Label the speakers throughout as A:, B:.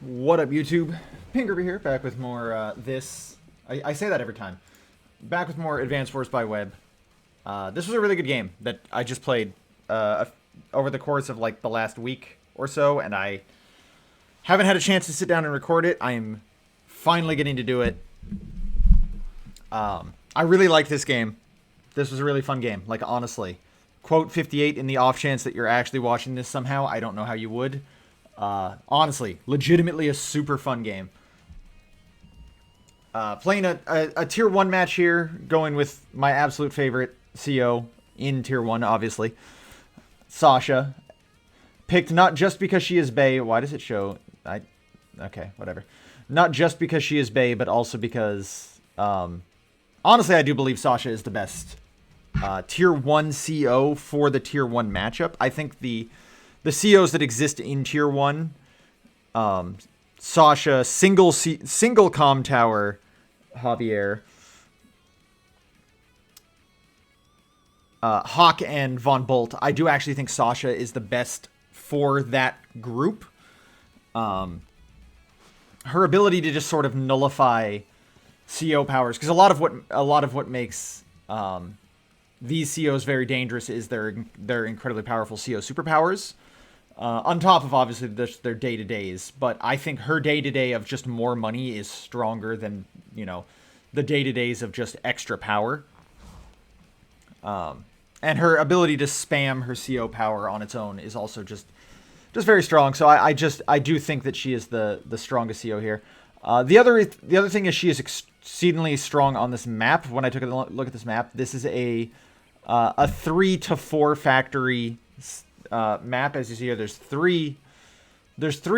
A: What up, YouTube? Pinkerby here, back with more I say that every time. Back with more Advanced Wars by Web. This was a really good game that I just played over the course of like the last week or so, and I haven't had a chance to sit down and record it. I am finally getting to do it. I really liked this game. This was a really fun game, like honestly. Quote 58 in the off chance that you're actually watching this somehow. I don't know how you would. Honestly, legitimately a super fun game. Playing a tier 1 match here, going with my absolute favorite CO in tier 1, obviously. Sasha. Picked not just because she is bae. Why does it show? Okay, whatever. Not just because she is bae, but also because, honestly, I do believe Sasha is the best tier 1 CO for the tier 1 matchup. I think the COs that exist in tier 1, Sasha, single comm tower, Javier, Hawk, and Von Bolt. I do actually think Sasha is the best for that group. Her ability to just sort of nullify CO powers, because a lot of what makes these COs very dangerous is their incredibly powerful CO superpowers. On top of, obviously, their day-to-days. But I think her day-to-day of just more money is stronger than, the day-to-days of just extra power. And her ability to spam her CO power on its own is also just very strong. So I do think that she is the strongest CO here. The other thing is she is exceedingly strong on this map. When I took a look at this map, this is a 3 to 4 factory map. As you see here, there's three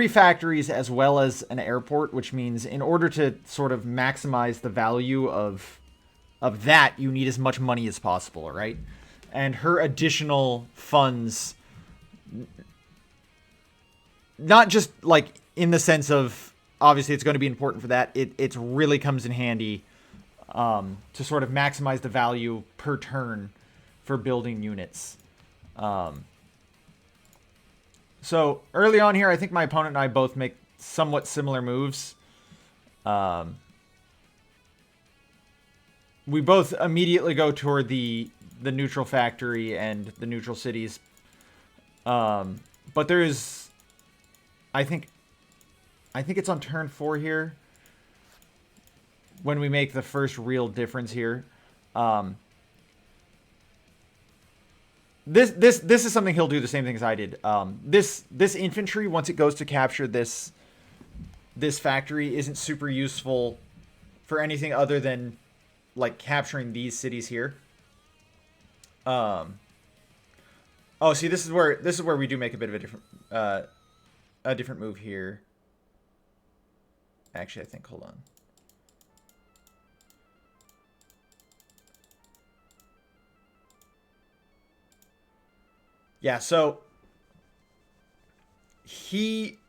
A: factories as well as an airport, which means in order to sort of maximize the value of that, you need as much money as possible, right? And her additional funds, not just like in the sense of obviously it's going to be important for that, it really comes in handy to sort of maximize the value per turn for building units. So early on here, I think my opponent and I both make somewhat similar moves. We both immediately go toward the neutral factory and the neutral cities. But there is, I think it's on turn 4 here when we make the first real difference here. This is something he'll do the same thing as I did. This infantry, once it goes to capture this factory, isn't super useful for anything other than like capturing these cities here. Oh, see, this is where we do make a bit of a different move here. Actually, I think, hold on. Yeah, so he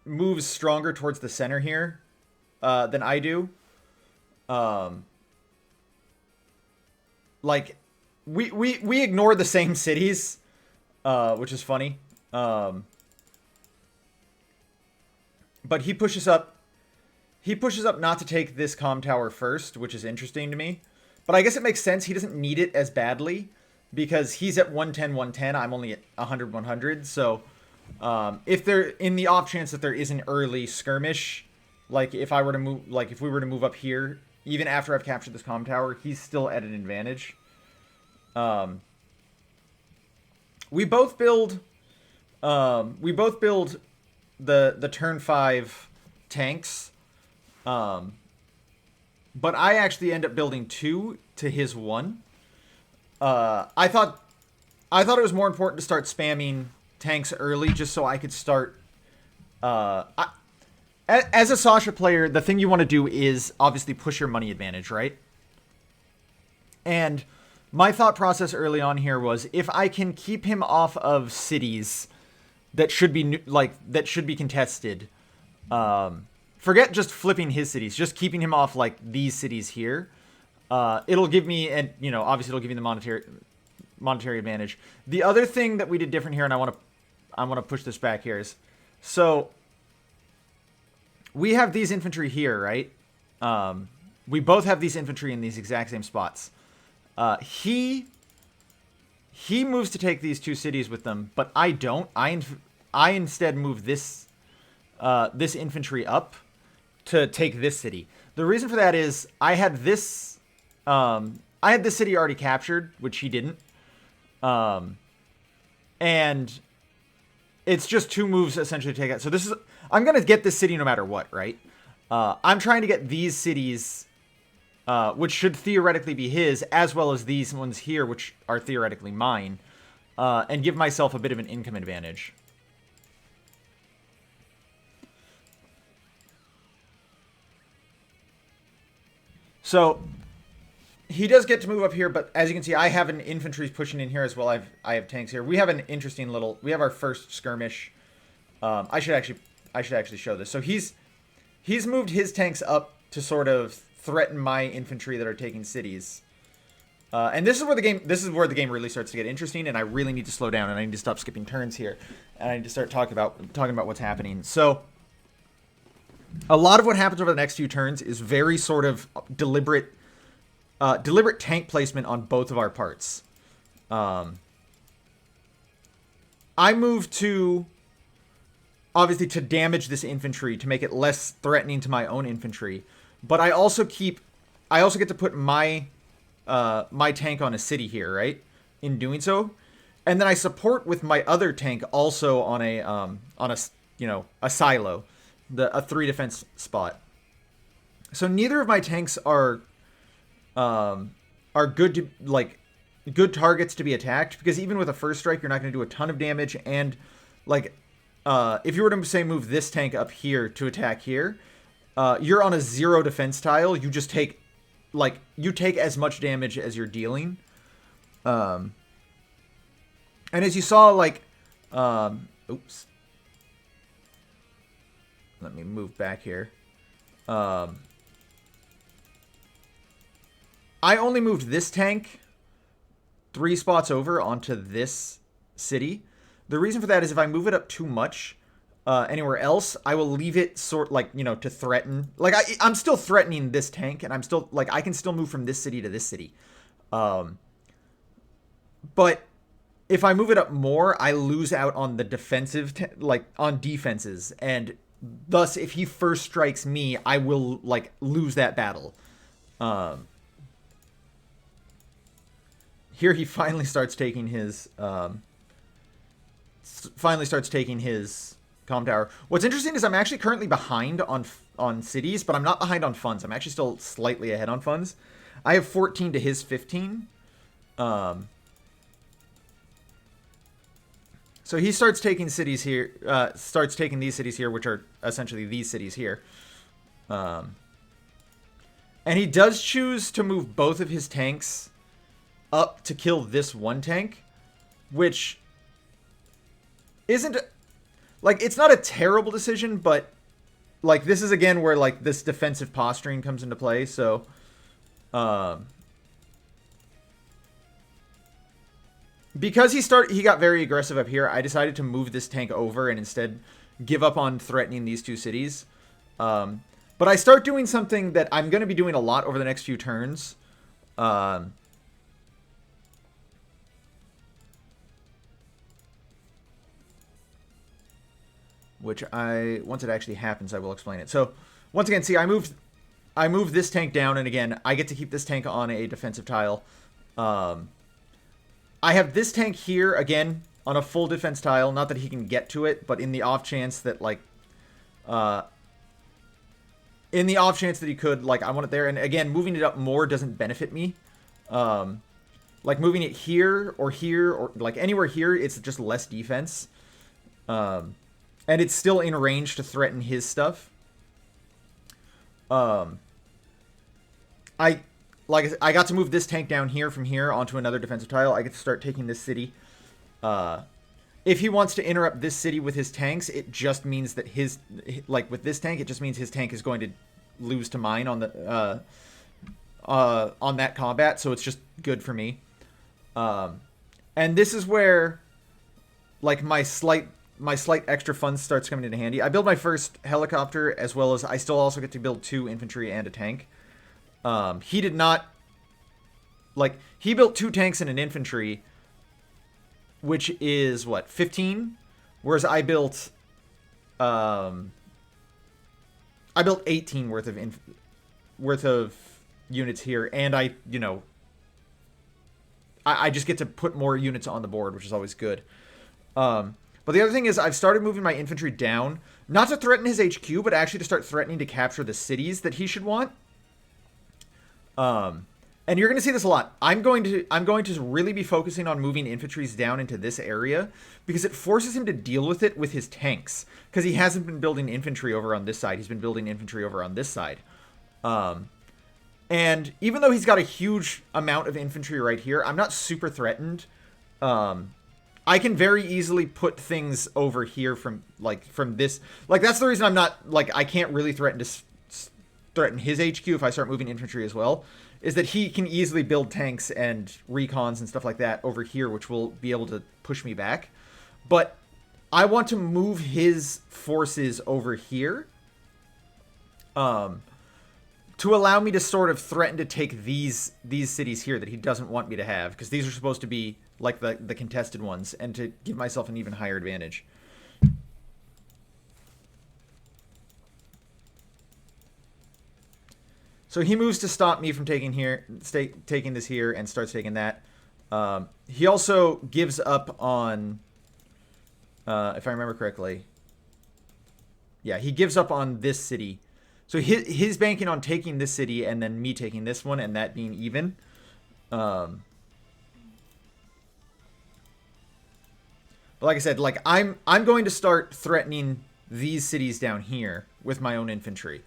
A: moves stronger towards the center here than I do. Like we ignore the same cities, which is funny. But he pushes up not to take this comm tower first, which is interesting to me. But I guess it makes sense. He doesn't need it as badly, because he's at 110, 110. I'm only at 100, 100. So if there, in the off chance that there is an early skirmish, like if we were to move up here, even after I've captured this comm tower, he's still at an advantage. We both build the turn 5 tanks. But I actually end up building 2 to his 1. I thought it was more important to start spamming tanks early, just so I could start. As a Sasha player, the thing you want to do is obviously push your money advantage, right? And my thought process early on here was, if I can keep him off of cities that should be contested, forget just flipping his cities, just keeping him off like these cities here. It'll give me, and obviously it'll give me the monetary advantage. The other thing that we did different here, and I want to push this back here, is so we have these infantry here, right? We both have these infantry in these exact same spots. He moves to take these two cities with them, but I don't. I instead move this this infantry up to take this city. The reason for that is I had this city already captured, which he didn't. And it's just 2 moves essentially to take it. So I'm going to get this city no matter what, right? I'm trying to get these cities, which should theoretically be his, as well as these ones here, which are theoretically mine, and give myself a bit of an income advantage. So he does get to move up here, but as you can see, I have an infantry pushing in here as well. I have tanks here. We have an interesting little. We have our first skirmish. I should actually show this. So he's moved his tanks up to sort of threaten my infantry that are taking cities. And this is where the game really starts to get interesting, and I really need to slow down, and I need to stop skipping turns here, and I need to start talking about what's happening. So a lot of what happens over the next few turns is very sort of deliberate tank placement on both of our parts. I move to, obviously, to damage this infantry to make it less threatening to my own infantry, but I also get to put my my tank on a city here, right? In doing so, and then I support with my other tank also on a silo, a 3 defense spot. So neither of my tanks are good to good targets to be attacked, because even with a first strike, you're not going to do a ton of damage. And if you were to say move this tank up here to attack here, you're on a 0 defense tile. You just take as much damage as you're dealing. And as you saw, oops. Let me move back here. I only moved this tank 3 spots over onto this city. The reason for that is if I move it up too much anywhere else, I will leave it to threaten. I'm still threatening this tank, and I'm still, I can still move from this city to this city. But if I move it up more, I lose out on the defensive, on defenses. And thus, if he first strikes me, I will, lose that battle. Here he finally starts taking his comm tower. What's interesting is I'm actually currently behind on cities, but I'm not behind on funds. I'm actually still slightly ahead on funds. I have 14 to his 15. So he starts taking cities here, starts taking these cities here, which are essentially these cities here. And he does choose to move both of his tanks up to kill this one tank, which isn't, it's not a terrible decision, but, this is again where, this defensive posturing comes into play, so, because he got very aggressive up here, I decided to move this tank over and instead give up on threatening these 2 cities. But I start doing something that I'm going to be doing a lot over the next few turns. Which once it actually happens, I will explain it. So, once again, see, I moved this tank down, and again, I get to keep this tank on a defensive tile. I have this tank here, again, on a full defense tile. Not that he can get to it, but in the off chance that, he could, I want it there. And again, moving it up more doesn't benefit me. Moving it here, or anywhere here, it's just less defense. And it's still in range to threaten his stuff. I got to move this tank down here from here onto another defensive tile. I get to start taking this city. If he wants to interrupt this city with his tanks, it just means that with this tank, it just means his tank is going to lose to mine on that combat. So it's just good for me. And this is where, my slight my slight extra funds starts coming into handy. I build my first helicopter, as well as I still also get to build 2 infantry and a tank. He did not... Like, he built 2 tanks and an infantry, which is, what, 15? Whereas I built 18 worth of units here, and I just get to put more units on the board, which is always good. But the other thing is I've started moving my infantry down, not to threaten his HQ, but actually to start threatening to capture the cities that he should want. And you're going to see this a lot. I'm going to really be focusing on moving infantries down into this area because it forces him to deal with it with his tanks, because he hasn't been building infantry over on this side. He's been building infantry over on this side. And even though he's got a huge amount of infantry right here, I'm not super threatened. I can very easily put things over here from this. Like, that's the reason I'm not, like, I can't really threaten his HQ if I start moving infantry as well, is that he can easily build tanks and recons and stuff like that over here, which will be able to push me back. But I want to move his forces over here to allow me to sort of threaten to take these cities here that he doesn't want me to have, because these are supposed to be like the contested ones, and to give myself an even higher advantage. So he moves to stop me from taking this here, and starts taking that. He also gives up on, if I remember correctly, yeah, he gives up on this city. So he's banking on taking this city and then me taking this one, and that being even. But like I said, like I'm going to start threatening these cities down here with my own infantry.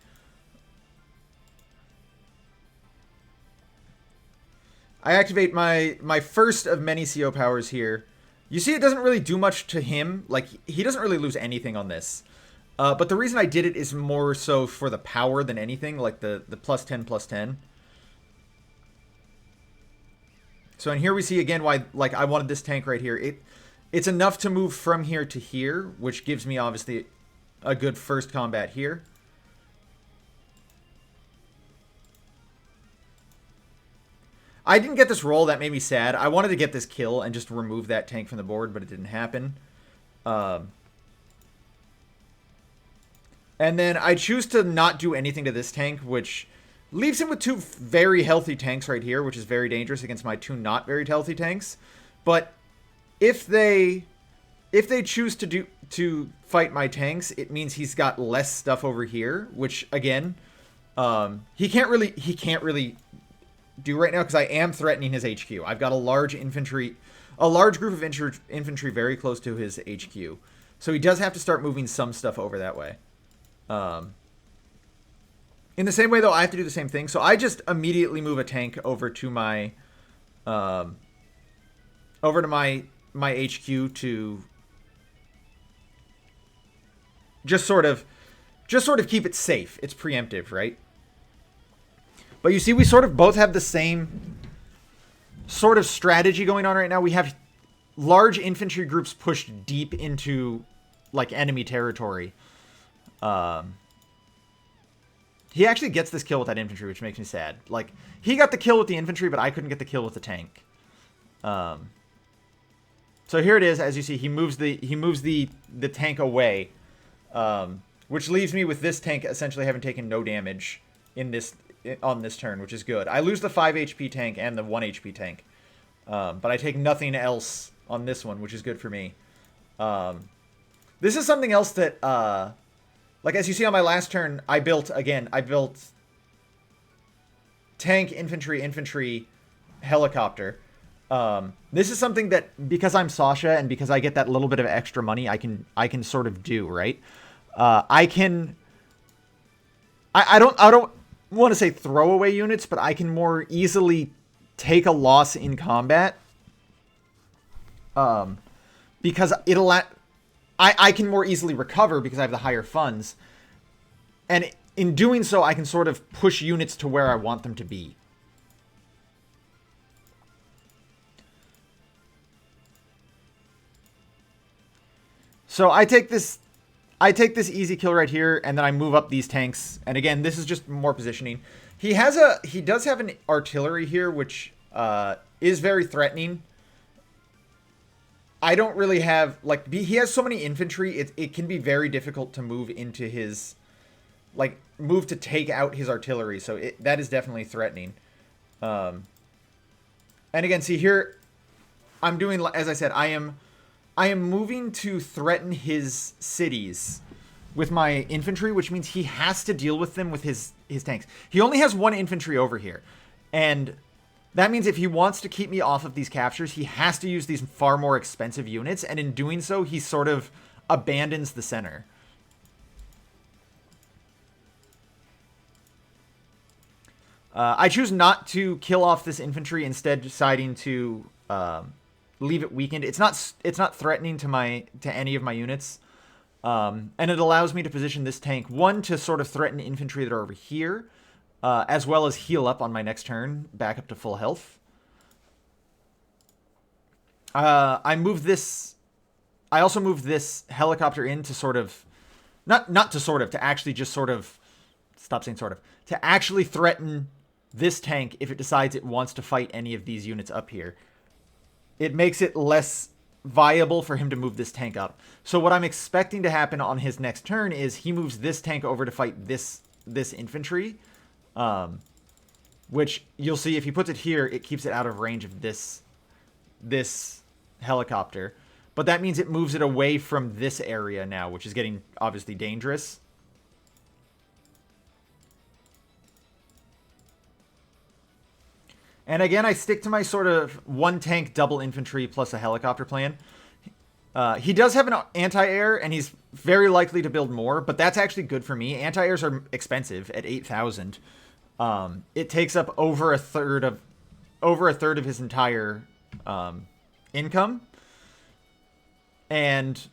A: I activate my first of many CO powers here. You see, it doesn't really do much to him. Like, he doesn't really lose anything on this. But the reason I did it is more so for the power than anything, like the +10/+10. So, and here we see again why, like, I wanted this tank right here. It's enough to move from here to here, which gives me, obviously, a good first combat here. I didn't get this roll. That made me sad. I wanted to get this kill and just remove that tank from the board, but it didn't happen. And then I choose to not do anything to this tank, which leaves him with 2 very healthy tanks right here, which is very dangerous against my 2 not very healthy tanks. But if they choose to fight my tanks, it means he's got less stuff over here, which again, he can't really do right now, because I am threatening his HQ. I've got a large group of infantry very close to his HQ. So he does have to start moving some stuff over that way. In the same way, though, I have to do the same thing. So I just immediately move a tank over to my my HQ to just sort of keep it safe. It's preemptive, right? But you see, we sort of both have the same sort of strategy going on right now. We have large infantry groups pushed deep into, like, enemy territory. He actually gets this kill with that infantry, which makes me sad. Like, he got the kill with the infantry, but I couldn't get the kill with the tank. So here it is. As you see, he moves the tank away, which leaves me with this tank essentially having taken no damage on this turn, which is good. I lose the 5 HP tank and the 1 HP tank, but I take nothing else on this one, which is good for me. This is something else that, like, as you see on my last turn, I built tank, infantry, helicopter. This is something that, because I'm Sasha and because I get that little bit of extra money, I can sort of do, right? I don't want to say throw away units, but I can more easily take a loss in combat, because I can more easily recover because I have the higher funds, and in doing so I can sort of push units to where I want them to be. So I take this easy kill right here, and then I move up these tanks. And again, this is just more positioning. He does have an artillery here, which is very threatening. I don't really have, like, he has so many infantry, it can be very difficult to move into his, like, move to take out his artillery. So that is definitely threatening. And again, see here, I'm doing, as I said, I am moving to threaten his cities with my infantry, which means he has to deal with them with his tanks. He only has one infantry over here. And that means if he wants to keep me off of these captures, he has to use these far more expensive units. And in doing so, he sort of abandons the center. I choose not to kill off this infantry, instead deciding to leave it weakened. It's not threatening to any of my units. And it allows me to position this tank, one, to sort of threaten infantry that are over here, as well as heal up on my next turn, back up to full health. I also move this helicopter in to sort of, to actually just sort of, stop saying sort of, to actually threaten this tank if it decides it wants to fight any of these units up here. It makes it less viable for him to move this tank up. So what I'm expecting to happen on his next turn is he moves this tank over to fight this infantry, which you'll see if he puts it here, it keeps it out of range of this helicopter. But that means it moves it away from this area now, which is getting obviously dangerous. And again, I stick to my sort of one tank, double infantry, plus a helicopter plan. He does have an anti-air, and he's very likely to build more, but that's actually good for me. Anti-airs are expensive at 8,000. It takes up over a third of his entire income. And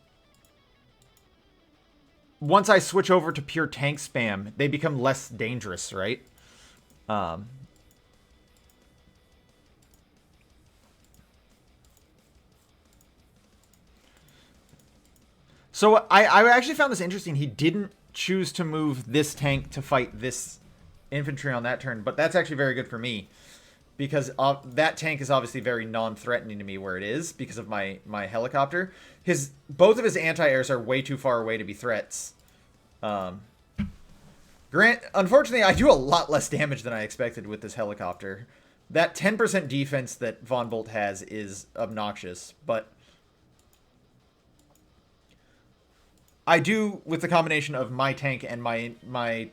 A: once I switch over to pure tank spam, they become less dangerous, right? So I actually found this interesting. He didn't choose to move this tank to fight this infantry on that turn, but that's actually very good for me, because that tank is obviously very non-threatening to me where it is because of my helicopter. Both of his anti-airs are way too far away to be threats. Unfortunately, I do a lot less damage than I expected with this helicopter. That 10% defense that Von Bolt has is obnoxious, but I do, with the combination of my tank and my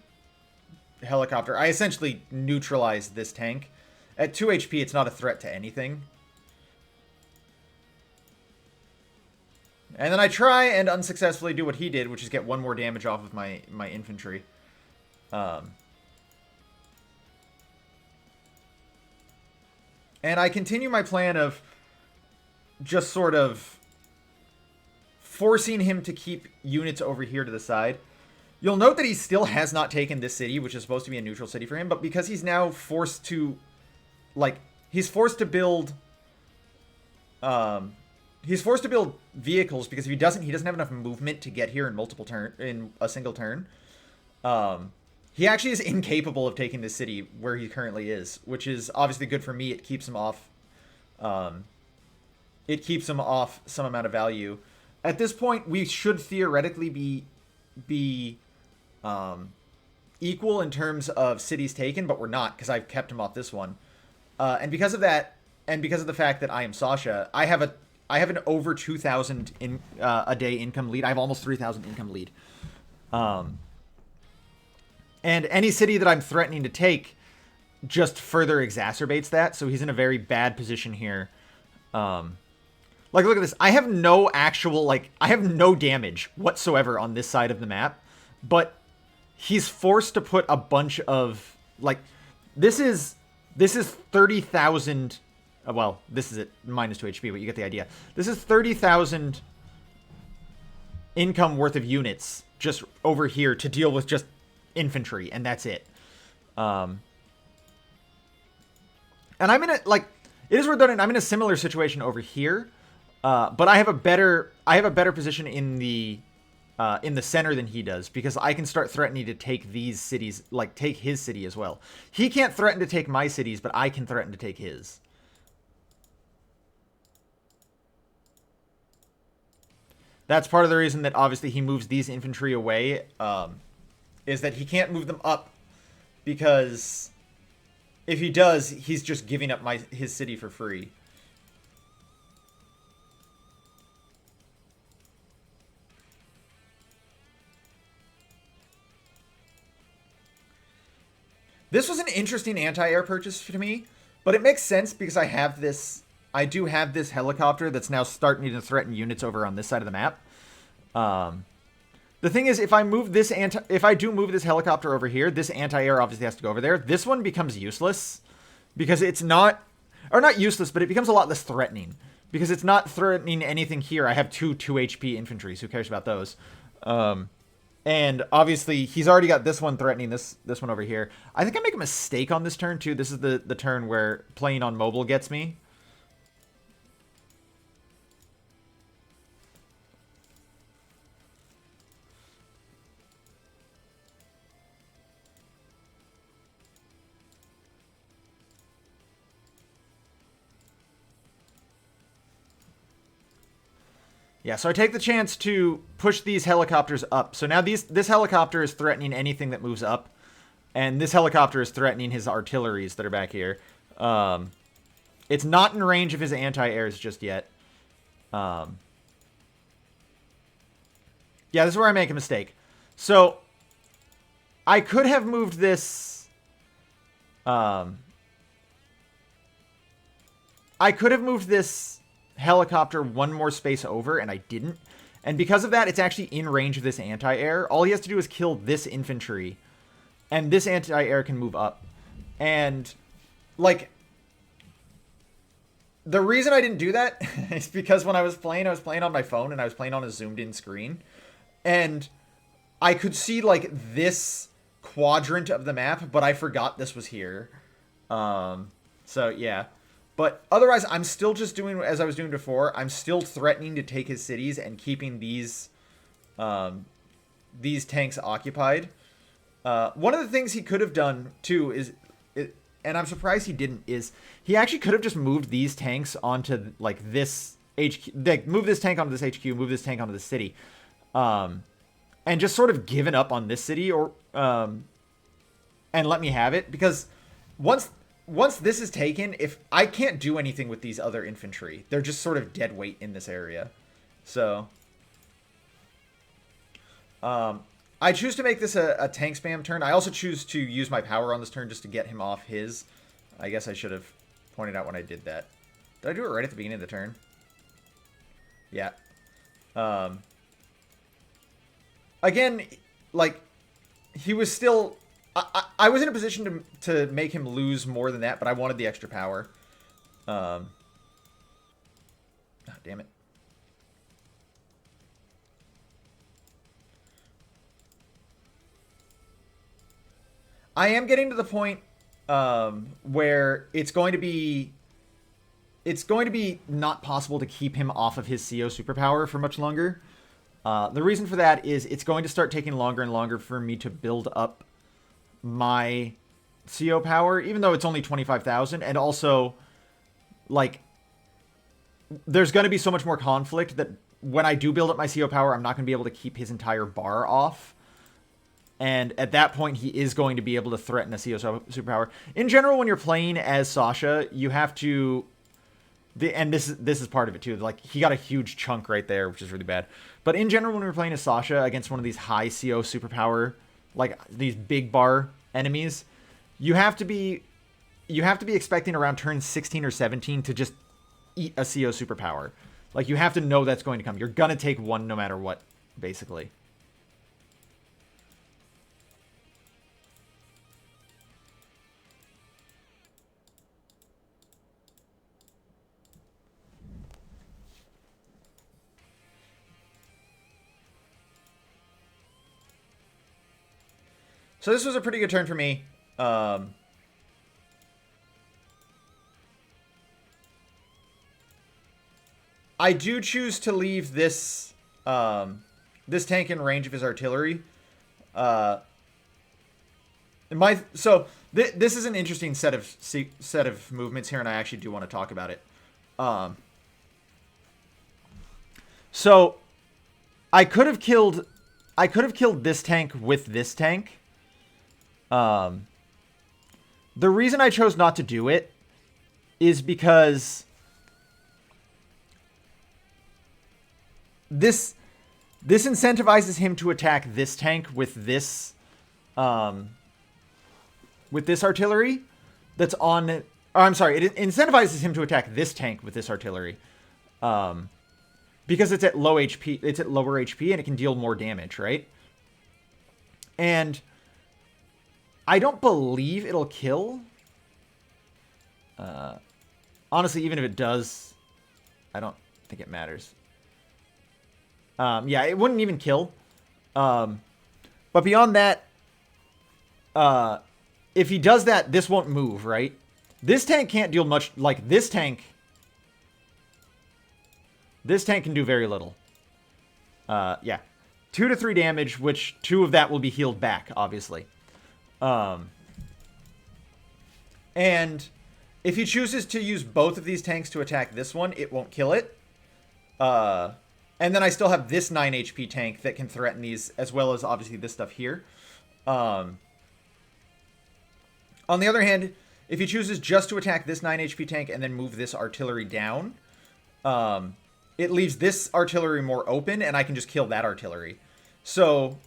A: helicopter, I essentially neutralize this tank. At 2 HP, it's not a threat to anything. And then I try and unsuccessfully do what he did, which is get one more damage off of my infantry. And I continue my plan of just sort of forcing him to keep units over here to the side. You'll note that he still has not taken this city, which is supposed to be a neutral city for him, but because he's now forced to, he's forced to build vehicles, because if he doesn't have enough movement to get here in a single turn. He actually is incapable of taking this city where he currently is, which is obviously good for me. It keeps him off. Some amount of value. At this point, we should theoretically be equal in terms of cities taken, but we're not, because I've kept him off this one. And because of that, and because of the fact that I am Sasha, I have an over 2,000 a day income lead. I have almost 3,000 income lead. And any city that I'm threatening to take just further exacerbates that. So he's in a very bad position here. Look at this. I have no damage whatsoever on this side of the map, but he's forced to put a bunch of, this is 30,000. Well, this is at minus 2 HP, but you get the idea. This is 30,000 income worth of units just over here to deal with just infantry, and that's it. And I'm in a, it is worth noting, I'm in a similar situation over here. But I have a better position in the center than he does, because I can start threatening to take these cities, like take his city as well. He can't threaten to take my cities, but I can threaten to take his. That's part of the reason that obviously he moves these infantry away, is that he can't move them up, because if he does, he's just giving up his city for free. This was an interesting anti-air purchase to me, but it makes sense because I do have this helicopter that's now starting to threaten units over on this side of the map. The thing is, if I do move this helicopter over here, this anti-air obviously has to go over there. This one becomes useless because it's not, or not useless, but it becomes a lot less threatening because it's not threatening anything here. I have two HP infantry, so who cares about those? And obviously, he's already got this one threatening this one over here. I think I make a mistake on this turn, too. This is the turn where playing on mobile gets me. Yeah, so I take the chance to push these helicopters up. So now this helicopter is threatening anything that moves up. And this helicopter is threatening his artilleries that are back here. It's not in range of his anti-airs just yet. Yeah, this is where I make a mistake. So, I could have moved this... I could have moved this helicopter one more space over, and I didn't. And because of that, it's actually in range of this anti-air. All he has to do is kill this infantry, and this anti-air can move up. And, like, the reason I didn't do that is because when I was playing on my phone, and I was playing on a zoomed-in screen. And I could see, like, this quadrant of the map, but I forgot this was here. So, yeah. But otherwise, I'm still just doing as I was doing before. I'm still threatening to take his cities and keeping these tanks occupied. One of the things he could have done, too, and I'm surprised he didn't, is he actually could have just moved these tanks onto, like, this HQ. Like, move this tank onto this HQ, move this tank onto the city. And just sort of given up on this city, or and let me have it. Because once this is taken, if I can't do anything with these other infantry, they're just sort of dead weight in this area. So, I choose to make this a tank spam turn. I also choose to use my power on this turn just to get him off his. I guess I should have pointed out when I did that. Did I do it right at the beginning of the turn? Yeah. Again, like, he was still... I was in a position to make him lose more than that, but I wanted the extra power. Oh, damn it. I am getting to the point where it's going to be not possible to keep him off of his CO superpower for much longer. The reason for that is it's going to start taking longer and longer for me to build up my CO power, even though it's only 25,000, and also, like, there's going to be so much more conflict that when I do build up my CO power, I'm not going to be able to keep his entire bar off. And at that point, he is going to be able to threaten a CO superpower. In general, when you're playing as Sasha, you have to... and this is part of it, too. Like, he got a huge chunk right there, which is really bad. But in general, when we're playing as Sasha against one of these high CO superpower, like these big bar enemies, you have to be expecting around turn 16 or 17 to just eat a CO superpower. Like, you have to know that's going to come. You're gonna take one no matter what, basically. So this was a pretty good turn for me. I do choose to leave this this tank in range of his artillery. This is an interesting set of movements here, and I actually do want to talk about it. So I could have killed this tank with this tank. The reason I chose not to do it is because this incentivizes him to attack this tank with this artillery that's on. Or I'm sorry, it incentivizes him to attack this tank with this artillery, because it's at low HP. It's at lower HP and it can deal more damage, right? And I don't believe it'll kill. Honestly, even if it does, I don't think it matters. Yeah, it wouldn't even kill. But beyond that, if he does that, this won't move, right? This tank can't deal much. Like, this tank can do very little. Yeah. 2 to 3 damage, which 2 of that will be healed back, obviously. And if he chooses to use both of these tanks to attack this one, it won't kill it. And then I still have this 9 HP tank that can threaten these, as well as obviously this stuff here. On the other hand, if he chooses just to attack this 9 HP tank and then move this artillery down, it leaves this artillery more open, and I can just kill that artillery. So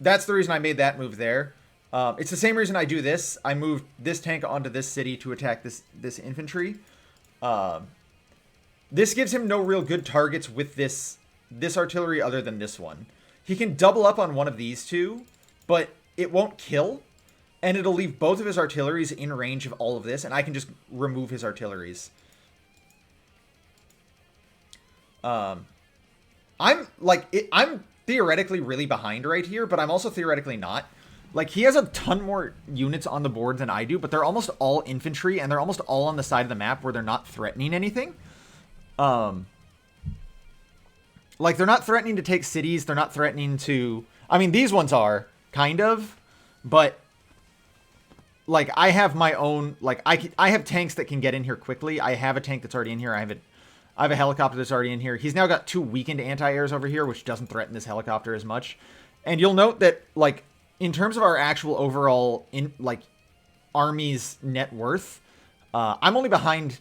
A: that's the reason I made that move there. It's the same reason I do this. I moved this tank onto this city to attack this infantry. This gives him no real good targets with this artillery other than this one. He can double up on one of these two, but it won't kill. And it'll leave both of his artilleries in range of all of this, and I can just remove his artilleries. I'm theoretically really behind right here, but I'm also theoretically not. Like, he has a ton more units on the board than I do, but they're almost all infantry, and they're almost all on the side of the map where they're not threatening anything. Like, they're not threatening to take cities. They're not threatening to... I mean, these ones are, kind of, but... Like, I have my own... Like, I have tanks that can get in here quickly. I have a tank that's already in here. I have a helicopter that's already in here. He's now got 2 weakened anti-airs over here, which doesn't threaten this helicopter as much. And you'll note that, like, in terms of our actual overall, army's net worth, I'm only behind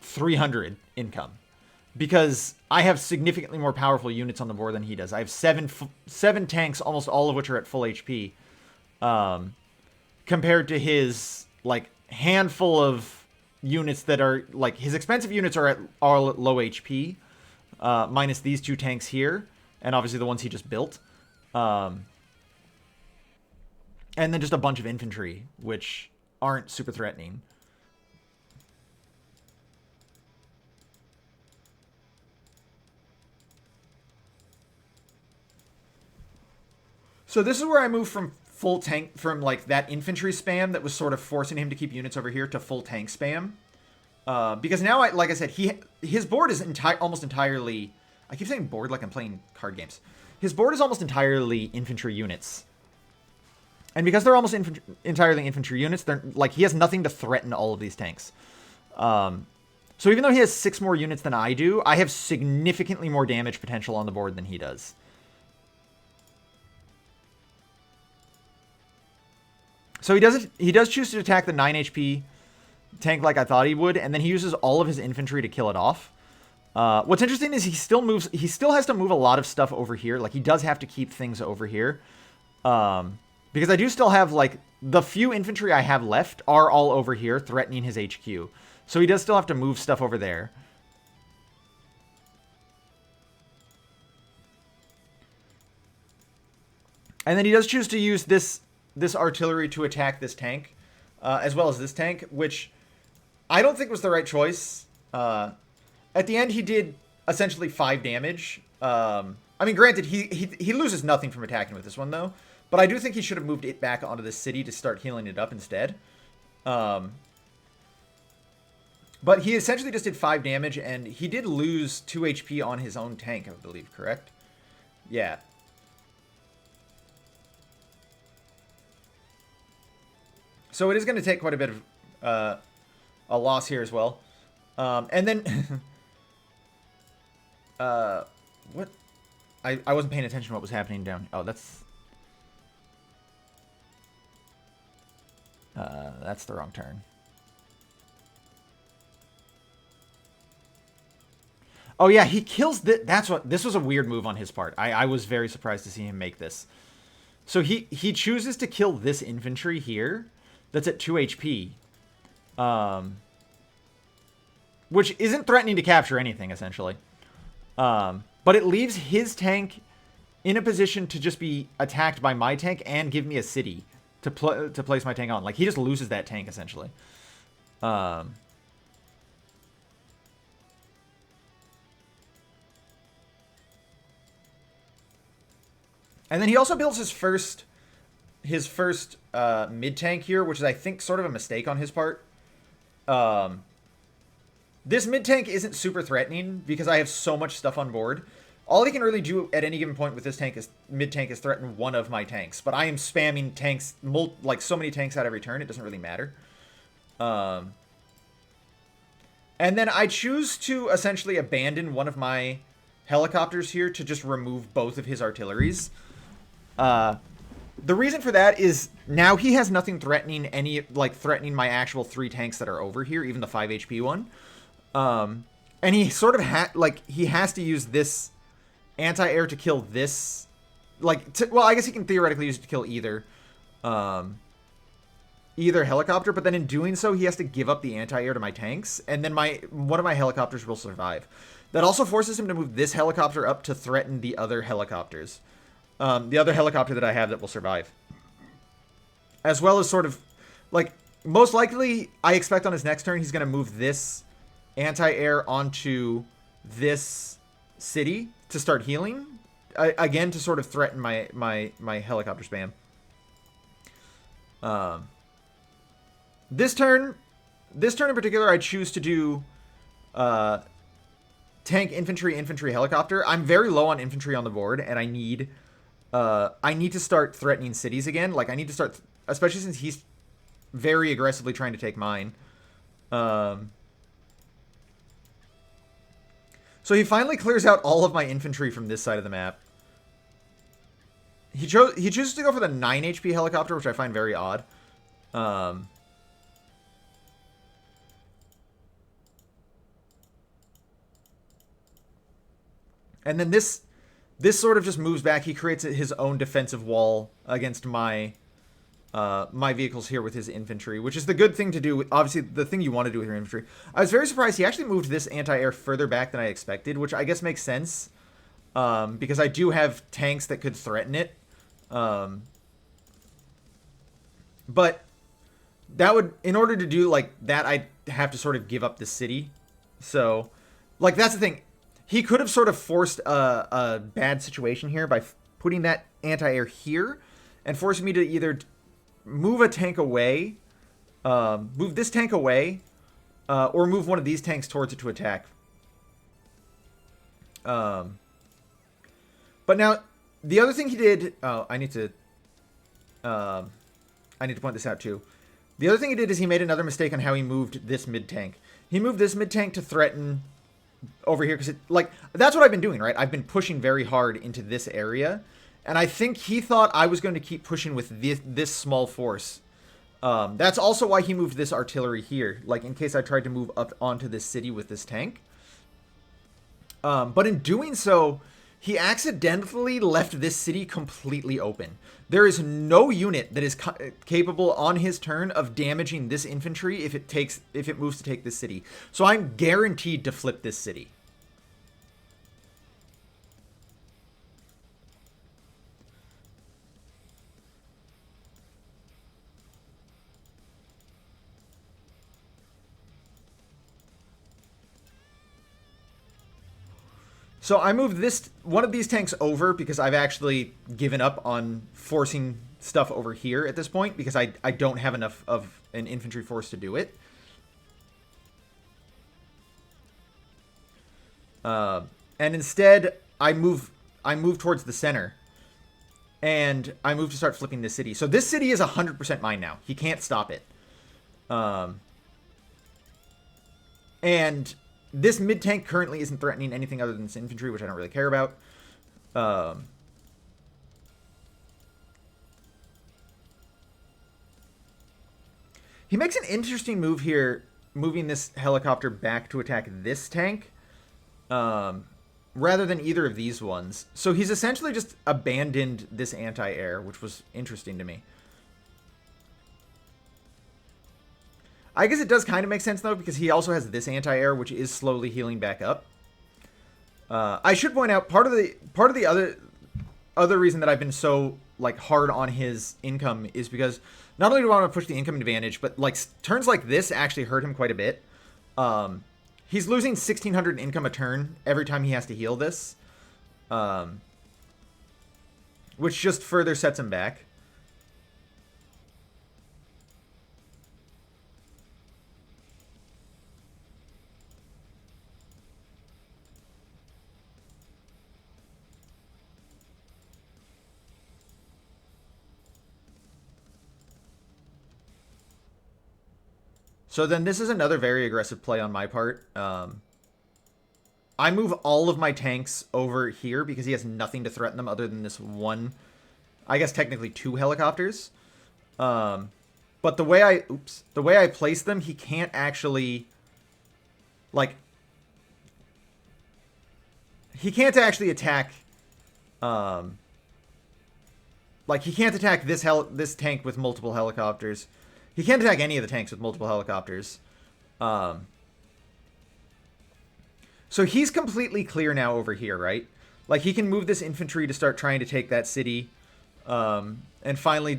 A: 300 income. Because I have significantly more powerful units on the board than he does. I have 7 tanks, almost all of which are at full HP. Compared to his, like, handful of units that are, like, his expensive units are at low HP, minus these 2 tanks here, and obviously the ones he just built. And then just a bunch of infantry, which aren't super threatening. So this is where I move from full tank, from like that infantry spam that was sort of forcing him to keep units over here, to full tank spam. Because now, like I said, his board is almost entirely... I keep saying board like I'm playing card games. His board is almost entirely infantry units. And because they're almost entirely infantry units, they're like, he has nothing to threaten all of these tanks. So even though he has 6 more units than I do, I have significantly more damage potential on the board than he does. So he does choose to attack the 9 HP tank like I thought he would, and then he uses all of his infantry to kill it off. What's interesting is he still has to move a lot of stuff over here. Like, he does have to keep things over here. Because I do still have, like, the few infantry I have left are all over here threatening his HQ. So he does still have to move stuff over there. And then he does choose to use this artillery to attack this tank, as well as this tank, which I don't think was the right choice. At the end, he did essentially 5 damage. I mean, granted, he loses nothing from attacking with this one, though. But I do think he should have moved it back onto the city to start healing it up instead. But he essentially just did 5 damage, and he did lose 2 HP on his own tank, I believe, correct? Yeah. So it is going to take quite a bit of a loss here as well. And then... what? I wasn't paying attention to what was happening down... Oh, that's the wrong turn. Oh, yeah, he kills... That's what... This was a weird move on his part. I was very surprised to see him make this. So he chooses to kill this infantry here. That's at 2 HP. Which isn't threatening to capture anything, essentially. But it leaves his tank in a position to just be attacked by my tank and give me a city to place my tank on. Like, he just loses that tank, essentially. And then he also builds his first mid tank here, which is, I think, sort of a mistake on his part. This mid tank isn't super threatening because I have so much stuff on board. All he can really do at any given point with this tank is mid tank is threaten one of my tanks, but I am spamming tanks like so many tanks out every turn. It doesn't really matter. And then I choose to essentially abandon one of my helicopters here to just remove both of his artilleries. The reason for that is now he has nothing threatening threatening my actual 3 tanks that are over here, even the 5 HP one. And he sort of he has to use this anti-air to kill this. Well, I guess he can theoretically use it to kill either helicopter, but then in doing so, he has to give up the anti-air to my tanks, and then one of my helicopters will survive. That also forces him to move this helicopter up to threaten the other helicopters. The other helicopter that I have that will survive. As well as sort of, most likely, I expect on his next turn, he's going to move this anti-air onto this city to start healing. Again, to sort of threaten my helicopter spam. This turn in particular, I choose to do tank, infantry, helicopter. I'm very low on infantry on the board, and I need to start threatening cities again. I need to start, especially since he's very aggressively trying to take mine. So he finally clears out all of my infantry from this side of the map. He chooses to go for the 9 HP helicopter, which I find very odd. And then this sort of just moves back. He creates his own defensive wall against my vehicles here with his infantry, which is the good thing to do. Obviously, the thing you want to do with your infantry. I was very surprised he actually moved this anti-air further back than I expected, which I guess makes sense because I do have tanks that could threaten it. But that would, in order to do that, I'd have to sort of give up the city. So, that's the thing. He could have sort of forced a bad situation here by putting that anti-air here and forcing me to either move a tank away, move this tank away, or move one of these tanks towards it to attack. But now, the other thing he did... Oh, I need to point this out too. The other thing he did is he made another mistake on how he moved this mid-tank. He moved this mid-tank to threaten over here, because that's what I've been doing, right? I've been pushing very hard into this area, and I think he thought I was going to keep pushing with this small force. That's also why he moved this artillery here, in case I tried to move up onto this city with this tank. But in doing so, he accidentally left this city completely open. There is no unit that is capable on his turn of damaging this infantry if it moves to take this city. So I'm guaranteed to flip this city. So I moved one of these tanks over because I've actually given up on forcing stuff over here at this point because I don't have enough of an infantry force to do it. And instead, I move towards the center. And I move to start flipping this city. So this city is 100% mine now. He can't stop it. And this mid-tank currently isn't threatening anything other than this infantry, which I don't really care about. He makes an interesting move here, moving this helicopter back to attack this tank. Rather than either of these ones. So he's essentially just abandoned this anti-air, which was interesting to me. I guess it does kind of make sense, though, because he also has this anti-air, which is slowly healing back up. I should point out, part of the other reason that I've been so, like, hard on his income is because not only do I want to push the income advantage, but, like, turns like this actually hurt him quite a bit. He's losing 1,600 income a turn every time he has to heal this. Which just further sets him back. So then this is another very aggressive play on my part. I move all of my tanks over here because he has nothing to threaten them other than this one, I guess technically 2 helicopters. But the way I place them, he can't actually, like, he can't actually attack, like, he can't attack this tank with multiple helicopters. He can't attack any of the tanks with multiple helicopters. So he's completely clear now over here, right? Like, he can move this infantry to start trying to take that city. And finally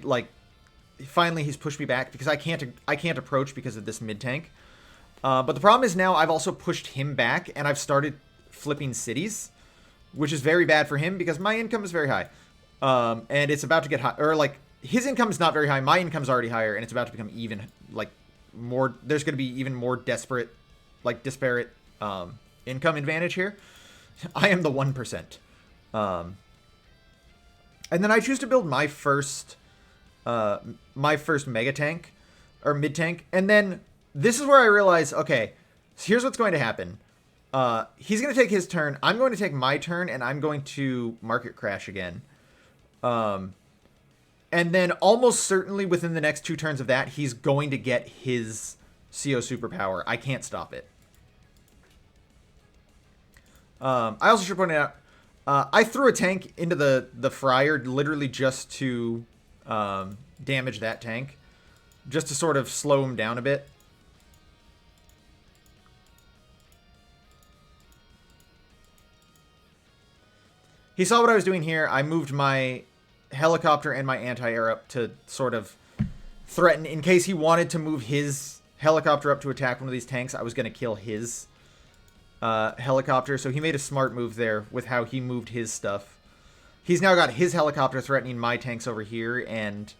A: he's pushed me back because I can't approach because of this mid-tank. But the problem is now I've also pushed him back and I've started flipping cities, which is very bad for him because my income is very high. And it's about to get high, or like, his income is not very high. My income's already higher, and it's about to become even, like, more. There's going to be even more disparate income advantage here. I am the 1%. And then I choose to build my first mega tank or mid tank, and then this is where I realize, okay, so here's what's going to happen. He's going to take his turn. I'm going to take my turn, and I'm going to market crash again. And then almost certainly within the next 2 turns of that, he's going to get his CO superpower. I can't stop it. I also should point out, I threw a tank into the fryer literally just to damage that tank. Just to sort of slow him down a bit. He saw what I was doing here. I moved my helicopter and my anti-air up to sort of threaten. In case he wanted to move his helicopter up to attack one of these tanks, I was going to kill his helicopter. So he made a smart move there with how he moved his stuff. He's now got his helicopter threatening my tanks over here, and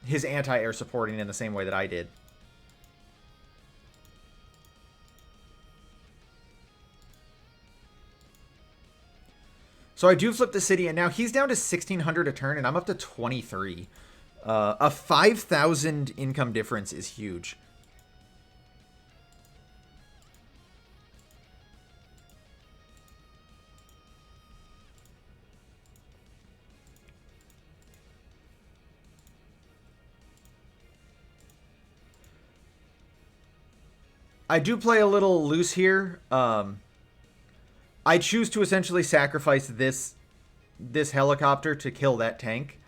A: his anti-air supporting in the same way that I did. So I do flip the city, and now he's down to 1,600 a turn, and I'm up to 23. A 5,000 income difference is huge. I do play a little loose here. I choose to essentially sacrifice this helicopter to kill that tank.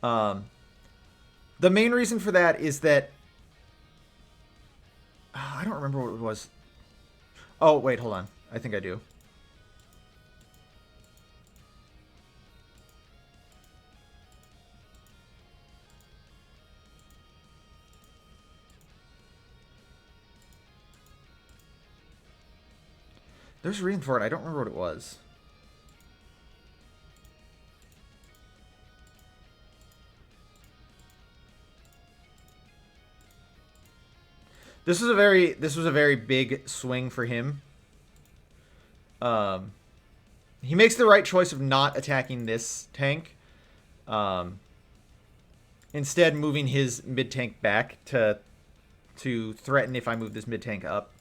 A: The main reason for that is that I don't remember what it was. Oh, wait, hold on. I think I do. There's a reason for it. I don't remember what it was. This was a very big swing for him. Um, he makes the right choice of not attacking this tank. Instead, moving his mid tank back to threaten if I move this mid tank up.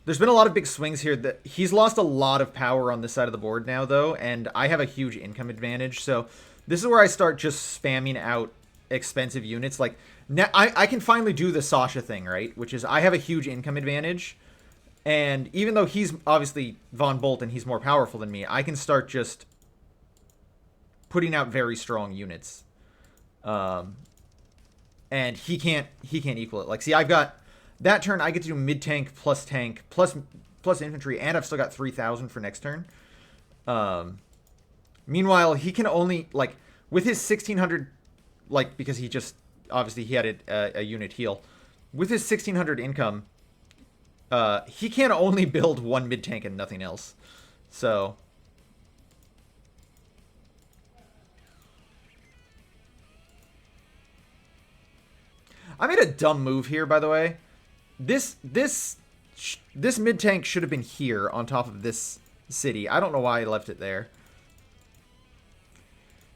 A: There's been a lot of big swings here. That he's lost a lot of power on this side of the board now, though, and I have a huge income advantage. So this is where I start just spamming out expensive units. Like, now I can finally do the Sasha thing, right? Which is I have a huge income advantage, and even though he's obviously Von Bolt and he's more powerful than me, I can start just putting out very strong units. And he can't equal it. Like, see, I've got that turn. I get to do mid tank plus infantry, and I've still got 3,000 for next turn. Meanwhile, he can only, like, with his 1,600, like, because he just obviously he had a unit heal with his 1,600 income. He can only build one mid tank and nothing else. So I made a dumb move here, by the way. This mid tank should have been here on top of this city. I don't know why I left it there.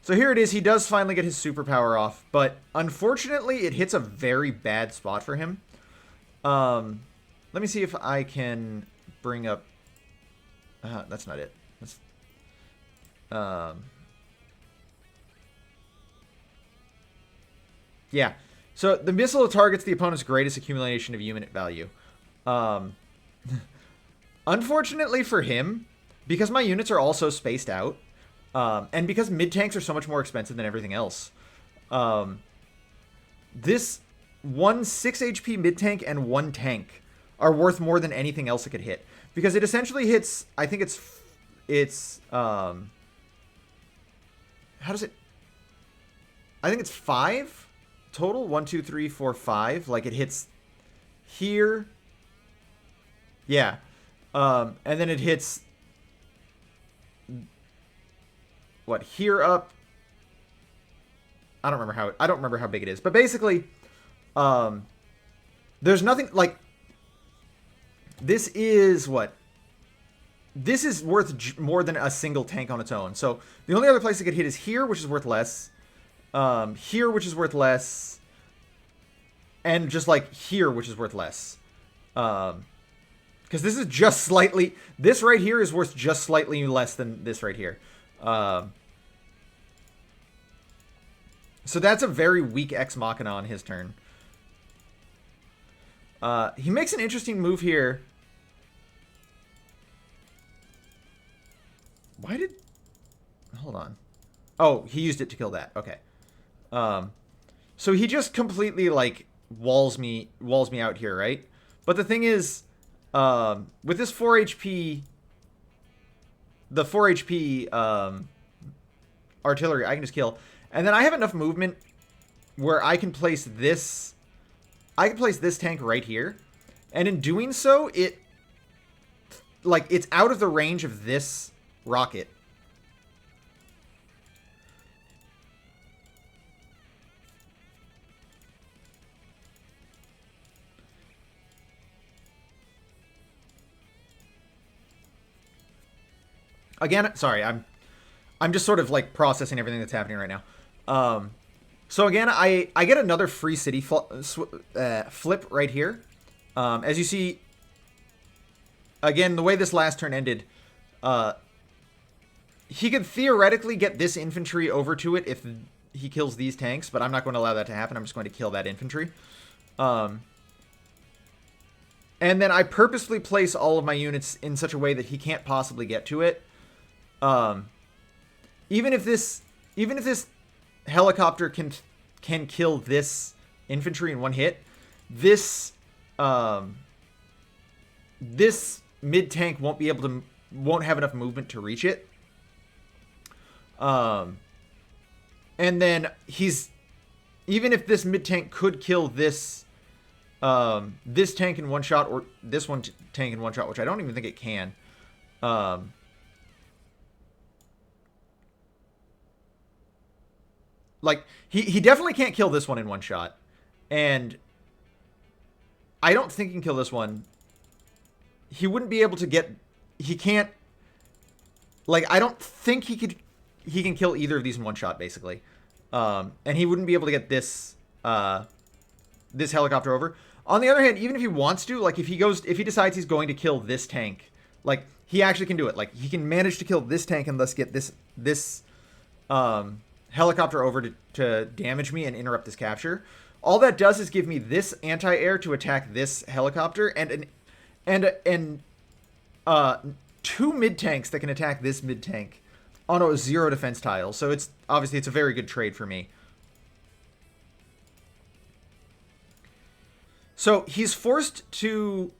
A: So here it is. He does finally get his superpower off, but unfortunately, it hits a very bad spot for him. Let me see if I can bring up. That's not it. That's, yeah. So the missile targets the opponent's greatest accumulation of unit value. Unfortunately for him, because my units are also spaced out, and because mid-tanks are so much more expensive than everything else, this one 6 HP mid-tank and one tank are worth more than anything else it could hit. Because it essentially hits, I think how does it, I think it's 5 total. 1, 2, 3, 4, 5. Like, it hits here. Yeah. And then it hits what, here up. I don't remember how big it is. But basically, there's nothing like this is what? This is worth more than a single tank on its own. So the only other place it could hit is here, which is worth less. Here, which is worth less. And just like here, which is worth less. Because this is just slightly... This right here is worth just slightly less than this right here. So that's a very weak Ex Machina on his turn. He makes an interesting move here. Why did... Hold on. Oh, he used it to kill that. Okay. So he just completely, like, walls me out here, right? But the thing is, with this 4 HP... The 4 HP artillery, I can just kill. And then I have enough movement where I can place this... I can place this tank right here. And in doing so, it... Like, it's out of the range of this rocket. Again, sorry, I'm just sort of like processing everything that's happening right now. So again, I get another free city flip right here. As you see, again, the way this last turn ended, he could theoretically get this infantry over to it if he kills these tanks, but I'm not going to allow that to happen. I'm just going to kill that infantry. And then I purposefully place all of my units in such a way that he can't possibly get to it. Even if this helicopter can kill this infantry in one hit, this mid tank won't have enough movement to reach it. And then even if this mid tank could kill this tank in one shot, or this tank in one shot, which I don't even think it can. Like, he definitely can't kill this one in one shot. And I don't think he can kill this one. He wouldn't be able to get... He can't... Like, I don't think he can kill either of these in one shot, basically. And he wouldn't be able to get this this helicopter over. On the other hand, even if he wants to, like, if he decides he's going to kill this tank, like, he actually can do it. Like, he can manage to kill this tank and thus get this helicopter over to damage me and interrupt this capture. All that does is give me this anti-air to attack this helicopter and two mid-tanks that can attack this mid-tank on a 0 defense tile. So it's obviously it's a very good trade for me. So he's forced to...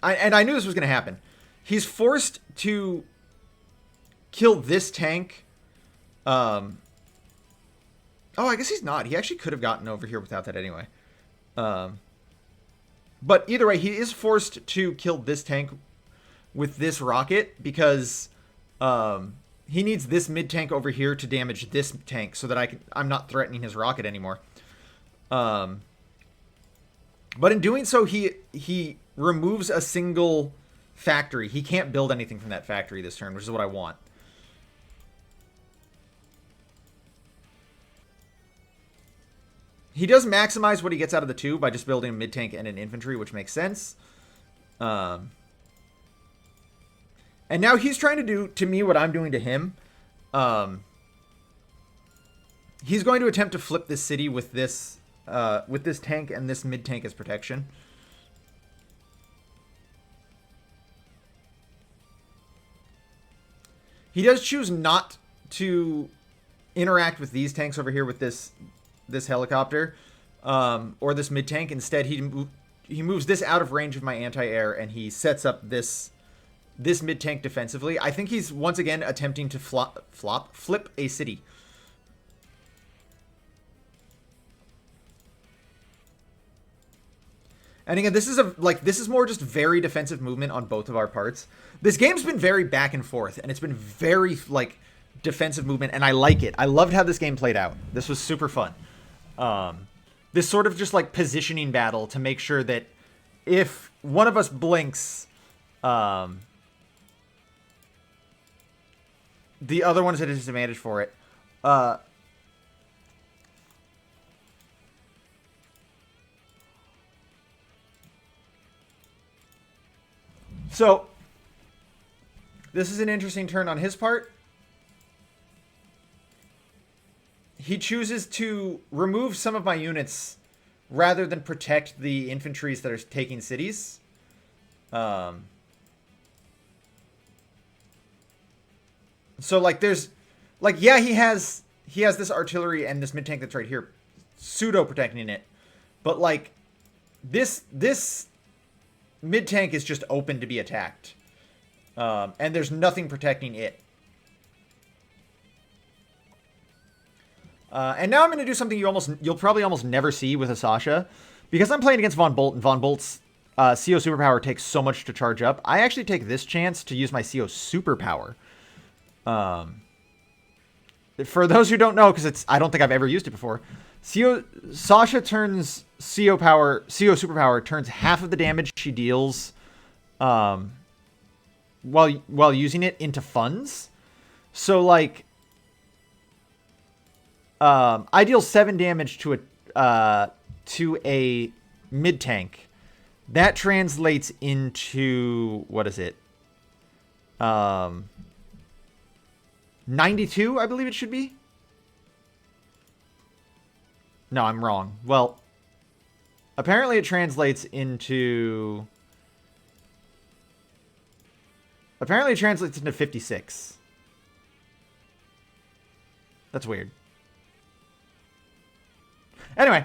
A: I knew this was going to happen. He's forced to kill this tank. Oh, I guess he's not. He actually could have gotten over here without that anyway. But either way, he is forced to kill this tank with this rocket because he needs this mid-tank over here to damage this tank so that I'm not threatening his rocket anymore. But in doing so, he removes a single factory. He can't build anything from that factory this turn, which is what I want. He does maximize what he gets out of the two by just building a mid-tank and an infantry, which makes sense. And now he's trying to do to me what I'm doing to him. He's going to attempt to flip this city with this tank and this mid-tank as protection. He does choose not to interact with these tanks over here with this helicopter or this mid-tank. Instead, he moves this out of range of my anti-air and he sets up this mid-tank defensively. I think he's once again attempting to flip a city. And again, this is more just very defensive movement on both of our parts. This game's been very back and forth, and it's been very defensive movement, and I like it. I loved how this game played out. This was super fun. This sort of just positioning battle to make sure that if one of us blinks, the other one is at a disadvantage for it. So, this is an interesting turn on his part. He chooses to remove some of my units rather than protect the infantries that are taking cities. So, there's... yeah, he has this artillery and this mid-tank that's right here pseudo-protecting it. But, this mid-tank is just open to be attacked. And there's nothing protecting it. And now I'm going to do something you'll probably almost never see with a Sasha. Because I'm playing against Von Bolt, and Von Bolt's CO Superpower takes so much to charge up. I actually take this chance to use my CO Superpower. For those who don't know, because I don't think I've ever used it before, Sasha turns CO Superpower turns half of the damage she deals while using it into funds. So I deal 7 damage to a mid tank. That translates into what is it? 92, I believe it should be. No, I'm wrong. Well, apparently it translates into... Apparently it translates into 56. That's weird. Anyway.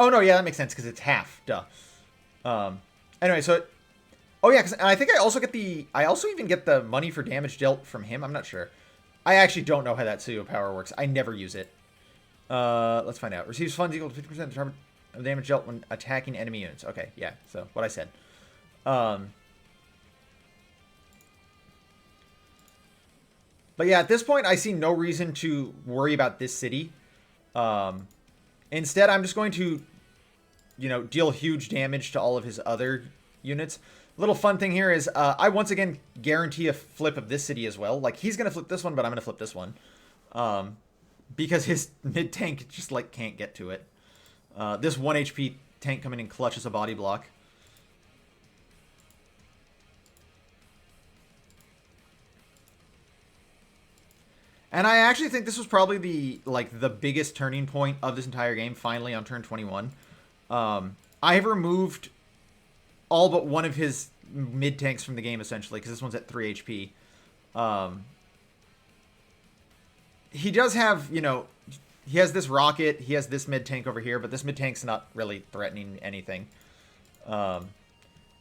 A: Oh, no, yeah, that makes sense, because it's half. Duh. Anyway, so... Oh, yeah, because I think I also even get the money for damage dealt from him. I'm not sure. I actually don't know how that CO power works. I never use it. Let's find out. Receives funds equal to 50% of damage dealt when attacking enemy units. Okay, yeah, so what I said. But yeah, at this point, I see no reason to worry about this city. Instead, I'm just going to, deal huge damage to all of his other units. Little fun thing here is I once again guarantee a flip of this city as well. Like, he's going to flip this one, but I'm going to flip this one. Because his mid-tank just, like, can't get to it. This 1 HP tank coming in clutches a body block. And I actually think this was probably the biggest turning point of this entire game, finally on turn 21. I have removed all but one of his mid-tanks from the game, essentially, because this one's at 3 HP. He does have, he has this rocket, he has this mid-tank over here, but this mid-tank's not really threatening anything. And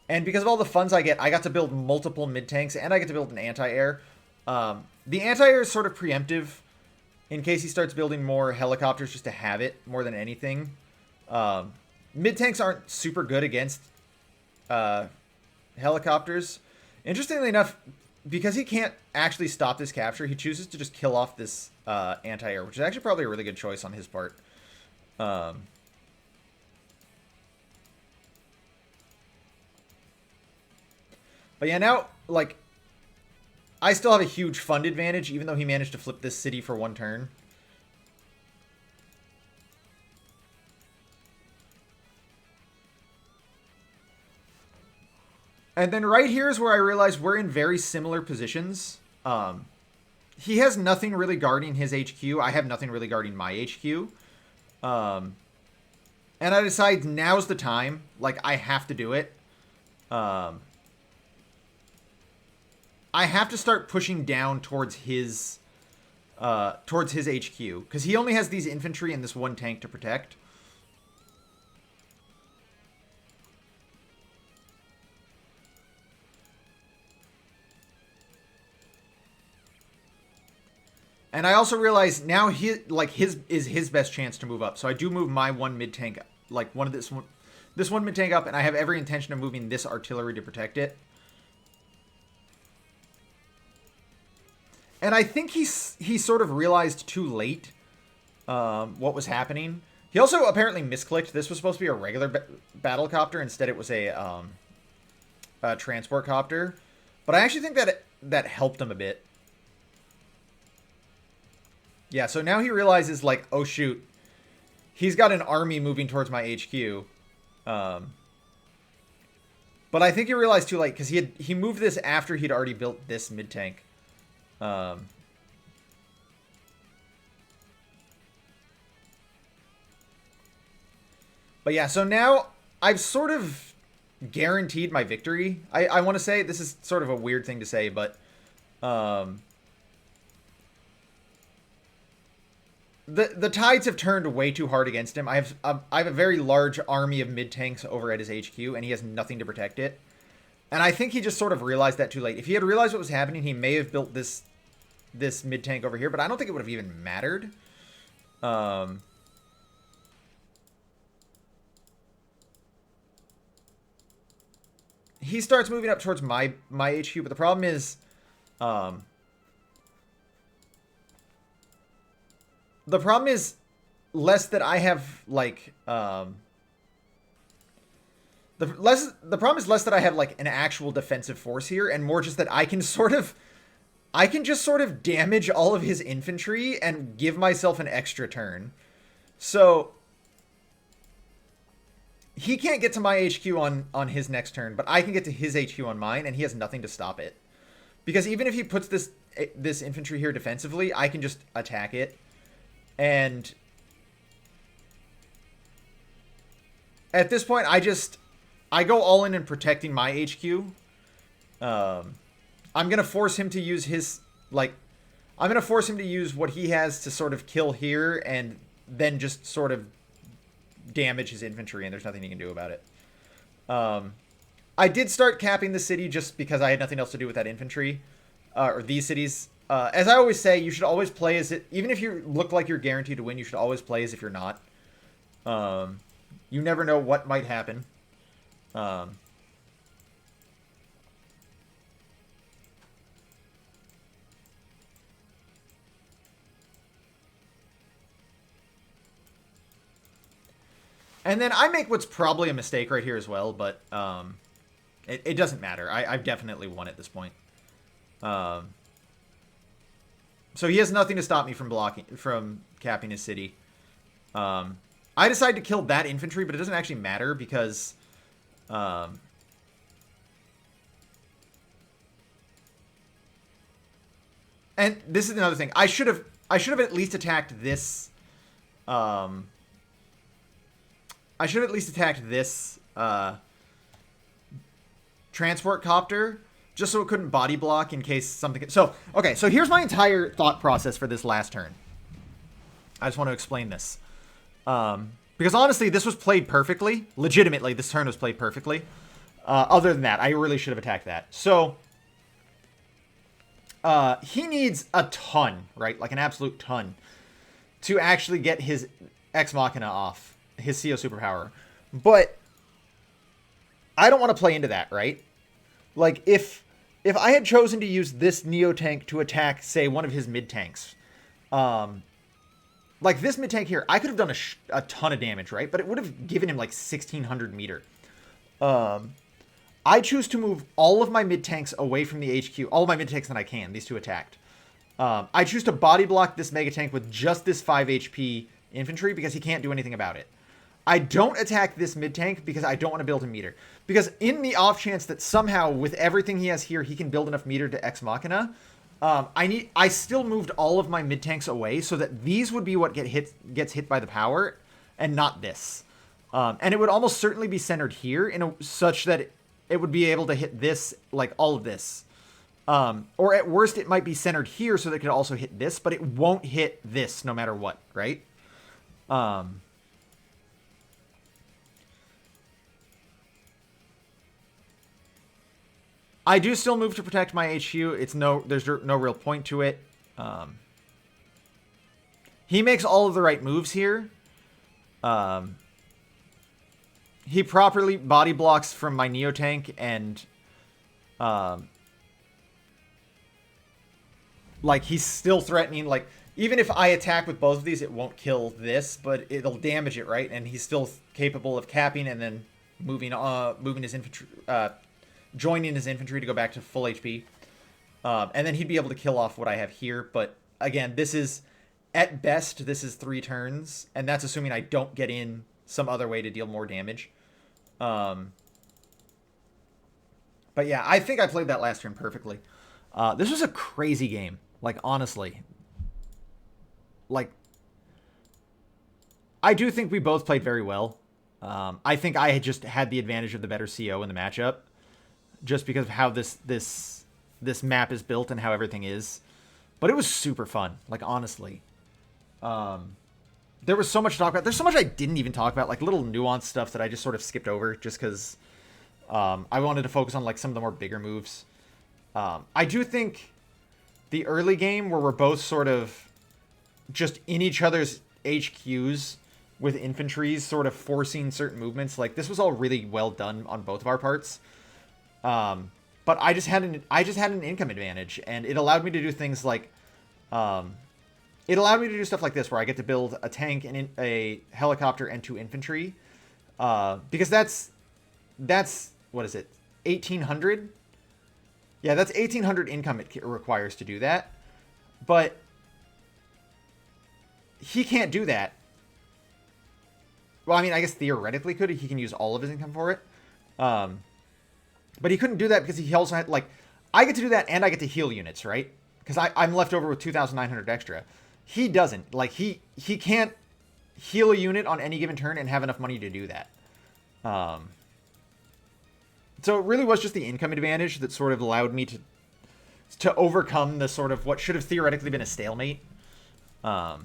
A: because of all the funds I get, I got to build multiple mid-tanks, and I get to build an anti-air. The anti-air is sort of preemptive in case he starts building more helicopters just to have it more than anything. Mid-tanks aren't super good against helicopters. Interestingly enough, because he can't actually stop this capture, he chooses to just kill off this anti-air, which is actually probably a really good choice on his part. But yeah, now, like, I still have a huge fund advantage, even though he managed to flip this city for one turn. And then right here is where I realize we're in very similar positions. He has nothing really guarding his HQ. I have nothing really guarding my HQ. And I decide now's the time. Like, I have to do it. I have to start pushing down towards his HQ, because he only has these infantry and this one tank to protect. And I also realize now his is his best chance to move up. So I do move my one mid tank, like this one mid tank up, and I have every intention of moving this artillery to protect it. And I think he sort of realized too late what was happening. He also apparently misclicked. This was supposed to be a regular battle copter. Instead, it was a transport copter. But I actually think that helped him a bit. Yeah, so now he realizes, like, oh, shoot. He's got an army moving towards my HQ. But I think he realized too late, because he moved this after he'd already built this mid-tank. But yeah, so now I've sort of guaranteed my victory. I want to say, this is sort of a weird thing to say, but the tides have turned way too hard against him. I have a very large army of mid-tanks over at his HQ, and he has nothing to protect it. And I think he just sort of realized that too late. If he had realized what was happening, he may have built this mid-tank over here, but I don't think it would have even mattered. He starts moving up towards my HQ, but the problem is, less that I have, like, the problem is less that I have, like, an actual defensive force here, and more just that I can just sort of damage all of his infantry and give myself an extra turn. So he can't get to my HQ on his next turn, but I can get to his HQ on mine, and he has nothing to stop it. Because even if he puts this infantry here defensively, I can just attack it. And at this point, I go all in protecting my HQ. I'm going to force him to use his, like, I'm going to force him to use what he has to sort of kill here and then just sort of damage his infantry, and there's nothing he can do about it. I did start capping the city just because I had nothing else to do with that infantry, or these cities. As I always say, you should always play as it, even if you look like you're guaranteed to win, you should always play as if you're not. You never know what might happen. And then I make what's probably a mistake right here as well, but it doesn't matter. I've definitely won at this point. So he has nothing to stop me from capping his city. I decide to kill that infantry, but it doesn't actually matter because and this is another thing. I should have at least attacked this. I should have at least attacked this transport copter, just so it couldn't body block in case something... So, okay, so here's my entire thought process for this last turn. I just want to explain this. Because honestly, this was played perfectly. Legitimately, this turn was played perfectly. Other than that, I really should have attacked that. So, he needs a ton, right? Like an absolute ton, to actually get his Ex Machina off. His CO superpower. But I don't want to play into that, right? Like, if I had chosen to use this Neo tank to attack, say, one of his mid-tanks, like this mid-tank here, I could have done a ton of damage, right? But it would have given him, like, 1,600 meter. I choose to move all of my mid-tanks away from the HQ, all of my mid-tanks that I can, these two attacked. I choose to body block this mega tank with just this 5 HP infantry because he can't do anything about it. I don't attack this mid-tank because I don't want to build him meter. Because in the off chance that somehow, with everything he has here, he can build enough meter to Ex Machina, I still moved all of my mid-tanks away so that these would be what gets hit by the power, and not this. And it would almost certainly be centered here, such that it would be able to hit this, like all of this. Or at worst, it might be centered here so that it could also hit this, but it won't hit this no matter what, right? I do still move to protect my HQ. There's no real point to it. He makes all of the right moves here. He properly body blocks from my Neo tank, and like he's still threatening. Like even if I attack with both of these, it won't kill this, but it'll damage it, right? And he's still capable of capping and then moving his infantry. Joining his infantry to go back to full HP. And then he'd be able to kill off what I have here. But again, this is, at best, this is 3 turns. And that's assuming I don't get in some other way to deal more damage. But yeah, I think I played that last turn perfectly. This was a crazy game. Like, honestly. Like, I do think we both played very well. I think I had just had the advantage of the better CO in the matchup. Just because of how this map is built and how everything is. But it was super fun. Like, honestly. There was so much to talk about. There's so much I didn't even talk about. Like, little nuanced stuff that I just sort of skipped over. Just because I wanted to focus on, like, some of the more bigger moves. I do think the early game where we're both sort of just in each other's HQs with infantries sort of forcing certain movements. Like, this was all really well done on both of our parts. But I just had an income advantage, and it allowed me to do things like, it allowed me to do stuff like this, where I get to build a tank and a helicopter and 2 infantry, because that's what is it, 1,800? Yeah, that's 1,800 income it requires to do that, but he can't do that. Well, I mean, I guess theoretically could. He can use all of his income for it. But he couldn't do that because he also had, like, I get to do that and I get to heal units, right? Because I'm left over with 2,900 extra. He doesn't. Like, he can't heal a unit on any given turn and have enough money to do that. So it really was just the income advantage that sort of allowed me to overcome the sort of what should have theoretically been a stalemate. But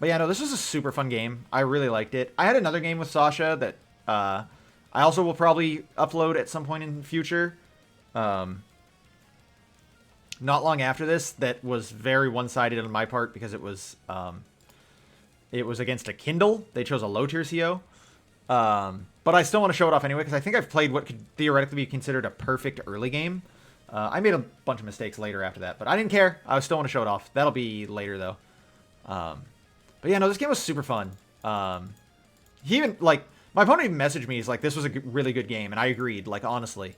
A: yeah, no, this was a super fun game. I really liked it. I had another game with Sasha that I also will probably upload at some point in the future. Not long after this, that was very one-sided on my part because it was against a Kindle. They chose a low-tier CO. But I still want to show it off anyway because I think I've played what could theoretically be considered a perfect early game. I made a bunch of mistakes later after that, but I didn't care. I still want to show it off. That'll be later, though. But yeah, no, this game was super fun. he even, like, my opponent even messaged me. He's like, this was a really good game. And I agreed, like, honestly.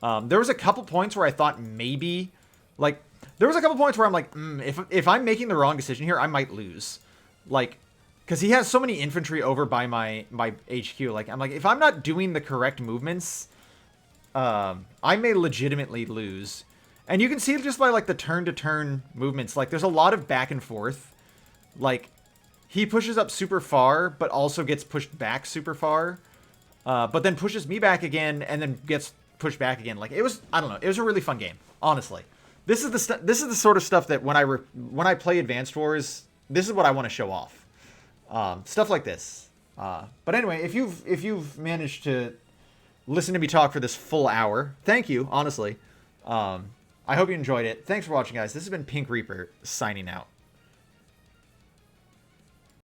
A: There was a couple points where I thought maybe, like, there was a couple points where I'm like, if I'm making the wrong decision here, I might lose. Like, because he has so many infantry over by my HQ. Like, I'm like, if I'm not doing the correct movements, I may legitimately lose. And you can see just by, like, the turn-to-turn movements, like, there's a lot of back and forth. Like, he pushes up super far, but also gets pushed back super far. But then pushes me back again, and then gets pushed back again. Like, it was, I don't know, it was a really fun game, honestly. This is the sort of stuff that when I play Advanced Wars, this is what I want to show off. Stuff like this. But anyway, if you've managed to listen to me talk for this full hour, thank you, honestly. I hope you enjoyed it. Thanks for watching, guys. This has been Pink Reaper, signing out.